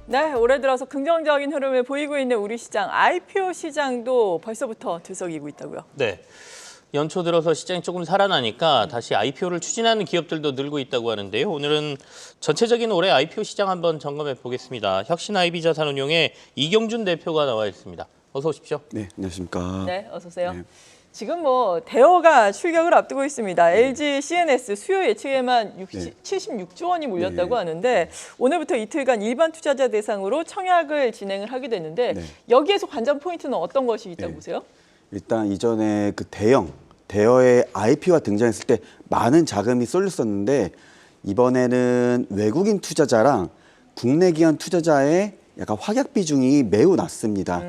네, 올해 들어서 긍정적인 흐름을 보이고 있는 우리 시장, IPO 시장도 벌써부터 들썩이고 있다고요? 네. 연초 들어서 시장이 조금 살아나니까 다시 IPO를 추진하는 기업들도 늘고 있다고 하는데요. 오늘은 전체적인 올해 IPO 시장 한번 점검해 보겠습니다. 혁신 IB 자산운용의 이경준 대표가 나와 있습니다. 어서 오십시오. 네, 안녕하십니까. 네, 어서 오세요. 네. 지금 대어가 출격을 앞두고 있습니다. LG CNS 수요 예측에만 76조 원이 몰렸다고 하는데 오늘부터 이틀간 일반 투자자 대상으로 청약을 진행을 하게 됐는데 여기에서 관전 포인트는 어떤 것이 있다고 보세요? 일단 이전에 그 대여의 IPO가 등장했을 때 많은 자금이 쏠렸었는데 이번에는 외국인 투자자랑 국내 기관 투자자의 약간 확약 비중이 매우 낮습니다.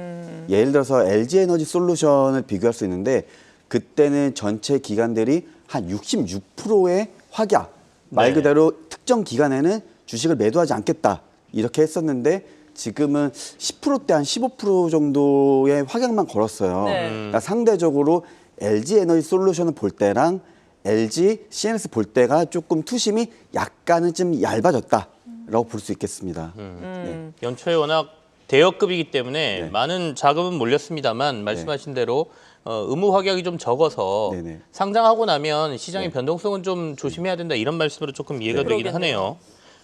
예를 들어서 LG에너지 솔루션을 비교할 수 있는데 그때는 전체 기관들이 한 66%의 확약, 말 그대로 특정 기간에는 주식을 매도하지 않겠다 이렇게 했었는데 지금은 10%대 한 15% 정도의 확약만 걸었어요. 그러니까 상대적으로 LG에너지 솔루션을 볼 때랑 LG CNS 볼 때가 조금 투심이 약간은 좀 얇아졌다라고 볼 수 있겠습니다. 네. 연초에 워낙 대여급이기 때문에 많은 자금은 몰렸습니다만 말씀하신 대로 의무 확약이 좀 적어서 상장하고 나면 시장의 변동성은 좀 조심해야 된다 이런 말씀으로 조금 이해가 되긴 하네요.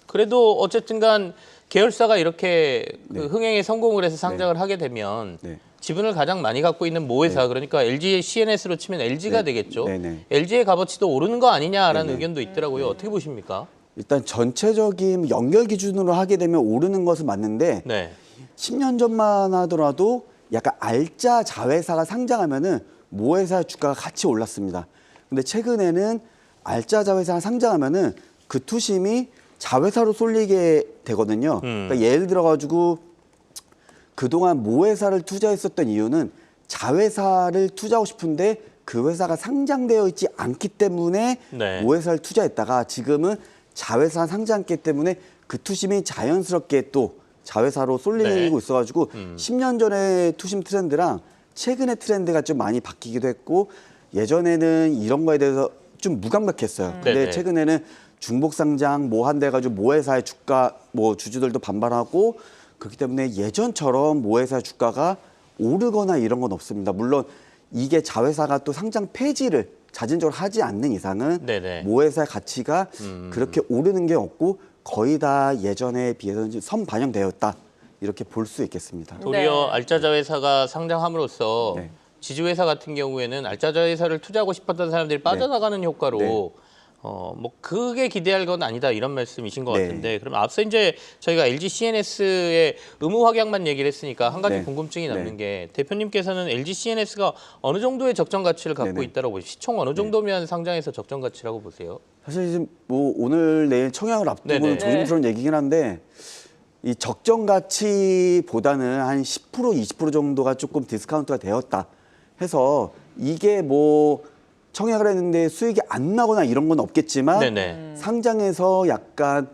그래도 어쨌든 간 계열사가 이렇게 그 흥행에 성공을 해서 상장을 하게 되면 지분을 가장 많이 갖고 있는 모회사 그러니까 LG CNS로 치면 LG가 되겠죠. LG의 값어치도 오르는 거 아니냐라는 의견도 있더라고요. 어떻게 보십니까? 일단 전체적인 연결 기준으로 하게 되면 오르는 것은 맞는데 10년 전만 하더라도 약간 알짜 자회사가 상장하면은 모회사 주가가 같이 올랐습니다. 근데 최근에는 알짜 자회사가 상장하면은 그 투심이 자회사로 쏠리게 되거든요. 그러니까 예를 들어가지고 그동안 모회사를 투자했었던 이유는 자회사를 투자하고 싶은데 그 회사가 상장되어 있지 않기 때문에 모회사를 투자했다가 지금은 자회사 상장했기 때문에 그 투심이 자연스럽게 또 자회사로 쏠리고 있어가지고 10년 전의 투심 트렌드랑 최근의 트렌드가 좀 많이 바뀌기도 했고 예전에는 이런 거에 대해서 좀 무감각했어요. 근데 최근에는 중복 상장 뭐 한다 해가지고 모회사의 주가 주주들도 반발하고 그렇기 때문에 예전처럼 모회사의 주가가 오르거나 이런 건 없습니다. 물론 이게 자회사가 또 상장 폐지를 자진적으로 하지 않는 이상은 모회사의 가치가 그렇게 오르는 게 없고 거의 다 예전에 비해서는 선반영되었다 이렇게 볼 수 있겠습니다. 도리어 알짜자회사가 상장함으로써 지주회사 같은 경우에는 알짜자회사를 투자하고 싶었던 사람들이 빠져나가는 효과로 뭐 크게 기대할 건 아니다 이런 말씀이신 것 같은데 그럼 앞서 이제 저희가 LG CNS의 의무 확약만 얘기를 했으니까 한 가지 궁금증이 남는 게 대표님께서는 LG CNS가 어느 정도의 적정 가치를 갖고 있다고 보시죠? 시총 어느 정도면 상장해서 적정 가치라고 보세요? 사실 지금 오늘 내일 청약을 앞두고 조심스러운 얘기긴 한데 이 적정 가치보다는 한 10% 20% 정도가 조금 디스카운트가 되었다 해서 이게 청약을 했는데 수익이 안 나거나 이런 건 없겠지만 상장해서 약간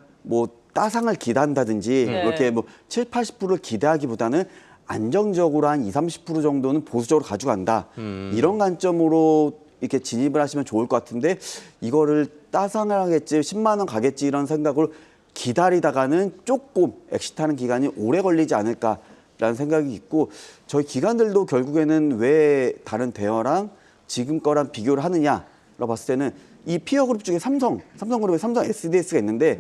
따상을 기대한다든지 이렇게 7, 80%를 기대하기보다는 안정적으로 한 20, 30% 정도는 보수적으로 가져간다. 이런 관점으로 이렇게 진입을 하시면 좋을 것 같은데 이거를 따상을 하겠지, 10만 원 가겠지 이런 생각으로 기다리다가는 조금 엑시트하는 기간이 오래 걸리지 않을까라는 생각이 있고 저희 기관들도 결국에는 왜 다른 대여랑 지금 거랑 비교를 하느냐라고 봤을 때는 이 피어 그룹 중에 삼성그룹에 삼성 SDS가 있는데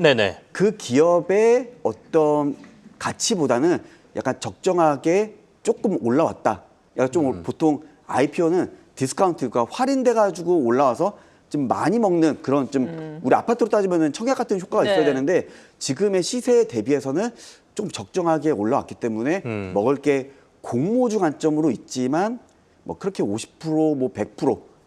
그 기업의 어떤 가치보다는 약간 적정하게 조금 올라왔다. 약간 좀 보통 IPO는 디스카운트가 할인돼 가지고 올라와서 좀 많이 먹는 그런 좀 우리 아파트로 따지면은 청약 같은 효과가 있어야 되는데 지금의 시세에 대비해서는 좀 적정하게 올라왔기 때문에 먹을 게 공모주 관점으로 있지만 그렇게 50%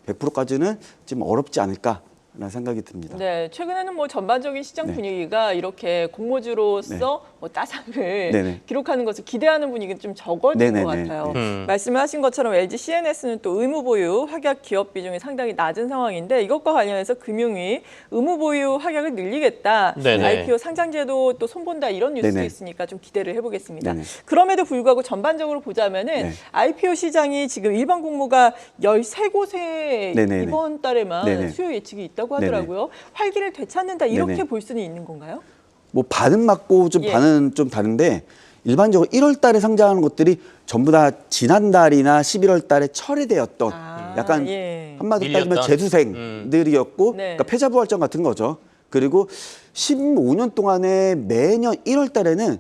100%까지는 좀 어렵지 않을까라는 생각이 듭니다. 네, 최근에는 전반적인 시장 분위기가 이렇게 공모주로서 따상을 기록하는 것을 기대하는 분위기는 좀 적어진 것 같아요. 말씀하신 것처럼 LG CNS는 또 의무 보유 확약 기업 비중이 상당히 낮은 상황인데 이것과 관련해서 금융위 의무 보유 확약을 늘리겠다. IPO 상장제도 또 손본다 이런 뉴스도 있으니까 좀 기대를 해보겠습니다. 그럼에도 불구하고 전반적으로 보자면은 IPO 시장이 지금 일반 공모가 13곳에 이번 달에만 수요 예측이 있다고 하더라고요. 활기를 되찾는다 이렇게 볼 수는 있는 건가요? 뭐 반은 맞고 좀 반은 좀 다른데 일반적으로 1월 달에 상장하는 것들이 전부 다 지난달이나 11월 달에 철회되었던 약간 한마디로 따지면 재수생들이었고 그러니까 패자부활전 같은 거죠. 그리고 15년 동안에 매년 1월 달에는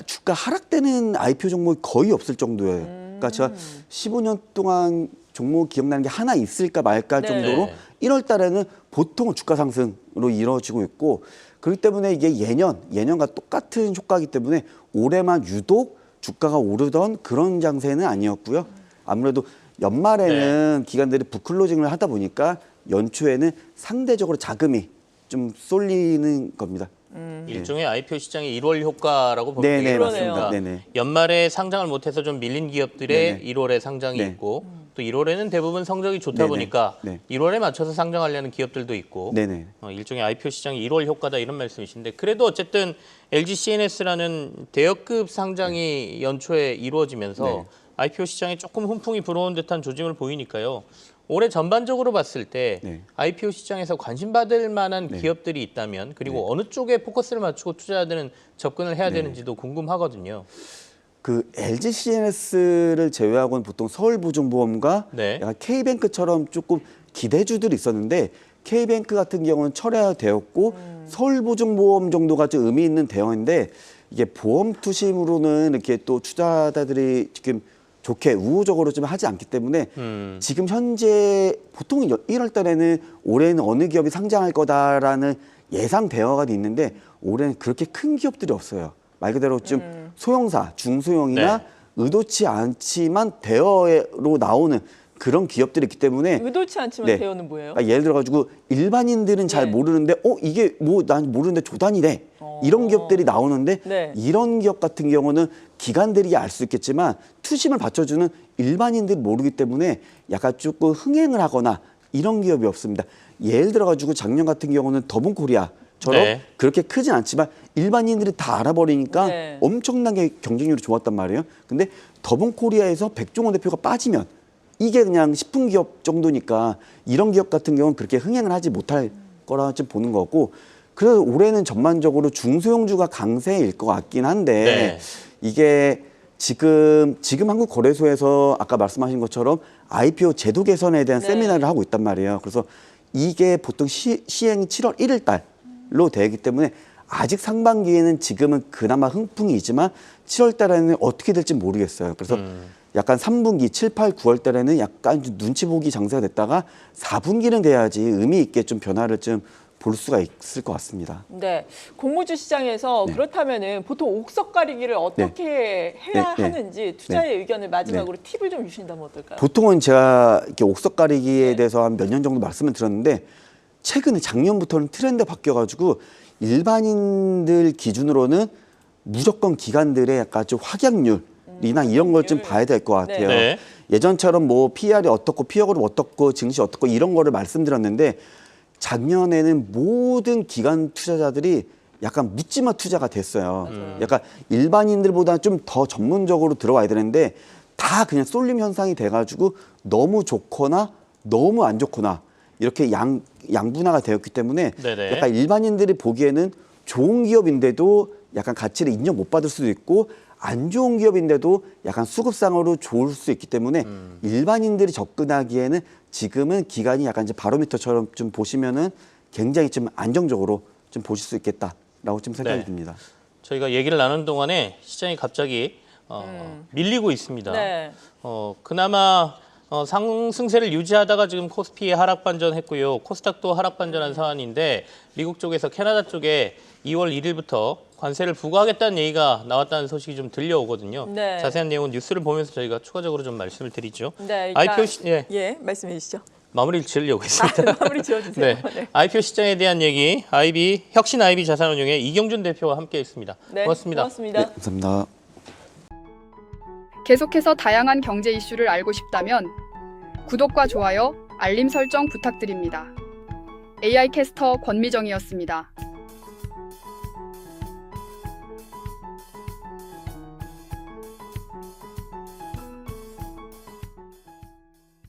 주가 하락되는 IPO 종목이 거의 없을 정도예요. 그러니까 제가 15년 동안 종목 기억나는 게 하나 있을까 말까 할 정도로 1월 달에는 보통은 주가 상승으로 이루어지고 있고 그렇기 때문에 이게 예년과 똑같은 효과이기 때문에 올해만 유독 주가가 오르던 그런 장세는 아니었고요. 아무래도 연말에는 기관들이 북클로징을 하다 보니까 연초에는 상대적으로 자금이 좀 쏠리는 겁니다. 일종의 IPO 시장의 1월 효과라고 보면 네네, 되겠습니다. 맞습니다. 네네. 연말에 상장을 못해서 좀 밀린 기업들의 1월에 상장이 있고 또 1월에는 대부분 성적이 좋다 보니까 1월에 맞춰서 상장하려는 기업들도 있고 일종의 IPO 시장의 1월 효과다 이런 말씀이신데 그래도 어쨌든 LG CNS라는 대여급 상장이 연초에 이루어지면서 IPO 시장에 조금 훈풍이 불어온 듯한 조짐을 보이니까요. 올해 전반적으로 봤을 때 IPO 시장에서 관심받을 만한 기업들이 있다면 그리고 어느 쪽에 포커스를 맞추고 투자자들은 접근을 해야 되는지도 궁금하거든요. 그 LG CNS를 제외하고는 보통 서울보증보험과 약간 K뱅크처럼 조금 기대주들이 있었는데 K뱅크 같은 경우는 철회되었고 서울보증보험 정도가 좀 의미 있는 대형인데 이게 보험 투심으로는 이렇게 또 투자자들이 지금 좋게 우호적으로 좀 하지 않기 때문에 지금 현재 보통 1월 달에는 올해는 어느 기업이 상장할 거다라는 예상 대여가 있는데 올해는 그렇게 큰 기업들이 없어요. 말 그대로 좀 소형사, 중소형이나 의도치 않지만 대여로 나오는 그런 기업들이 있기 때문에 의도치 않지만 대여는 뭐예요? 예를 들어가지고 일반인들은 잘 모르는데 이게 뭐 난 모르는데 조단이래 이런 기업들이 나오는데 이런 기업 같은 경우는 기관들이 알 수 있겠지만 투심을 받쳐주는 일반인들이 모르기 때문에 약간 조금 흥행을 하거나 이런 기업이 없습니다. 예를 들어가지고 작년 같은 경우는 더본코리아처럼 그렇게 크진 않지만 일반인들이 다 알아버리니까 엄청나게 경쟁률이 좋았단 말이에요. 근데 더본코리아에서 백종원 대표가 빠지면 이게 그냥 식품 기업 정도니까 이런 기업 같은 경우는 그렇게 흥행을 하지 못할 거라 좀 보는 거고 그래서 올해는 전반적으로 중소형주가 강세일 것 같긴 한데 이게 지금 한국거래소에서 아까 말씀하신 것처럼 IPO 제도 개선에 대한 세미나를 하고 있단 말이에요. 그래서 이게 보통 시행이 7월 1일 달로 되기 때문에 아직 상반기에는 지금은 그나마 흥풍이지만 7월 달에는 어떻게 될지 모르겠어요. 그래서 약간 3분기, 7, 8, 9월 달에는 약간 눈치 보기 장세가 됐다가 4분기는 돼야지 의미 있게 좀 변화를 좀 볼 수가 있을 것 같습니다. 네, 공모주 시장에서 그렇다면은 보통 옥석 가리기를 어떻게 해야 하는지 투자의 의견을 마지막으로 팁을 좀 주신다면 어떨까요? 보통은 제가 이렇게 옥석 가리기에 대해서 한 몇 년 정도 말씀을 드렸는데 최근에 작년부터는 트렌드가 바뀌어가지고 일반인들 기준으로는 무조건 기관들의 약간 좀 확약률이나 이런 걸 좀 봐야 될 것 같아요. 예전처럼 뭐 PR이 어떻고 피어그룹 어떻고 증시 어떻고 이런 거를 말씀드렸는데 작년에는 모든 기관 투자자들이 약간 묻지마 투자가 됐어요. 약간 일반인들보다 좀 더 전문적으로 들어와야 되는데 다 그냥 쏠림 현상이 돼가지고 너무 좋거나 너무 안 좋거나 이렇게 양분화가 되었기 때문에 약간 일반인들이 보기에는 좋은 기업인데도 약간 가치를 인정 못 받을 수도 있고 안 좋은 기업인데도 약간 수급상으로 좋을 수 있기 때문에 일반인들이 접근하기에는 지금은 기간이 약간 이제 바로미터처럼 좀 보시면은 굉장히 좀 안정적으로 좀 보실 수 있겠다라고 좀 생각이 듭니다. 저희가 얘기를 나누는 동안에 시장이 갑자기 밀리고 있습니다. 그나마 상승세를 유지하다가 지금 코스피에 하락 반전했고요. 코스닥도 하락 반전한 상황인데 미국 쪽에서 캐나다 쪽에 2월 1일부터 관세를 부과하겠다는 얘기가 나왔다는 소식이 좀 들려오거든요. 자세한 내용은 뉴스를 보면서 저희가 추가적으로 좀 말씀을 드리죠. IPO 말씀해 주시죠. 마무리를 지으려고 했습니다. 마무리 지어주세요. IPO 시장에 대한 얘기 혁신 IB 자산운용의 이경준 대표와 함께했습니다. 고맙습니다. 감사합니다. 계속해서 다양한 경제 이슈를 알고 싶다면 구독과 좋아요, 알림 설정 부탁드립니다. AI 캐스터 권미정이었습니다.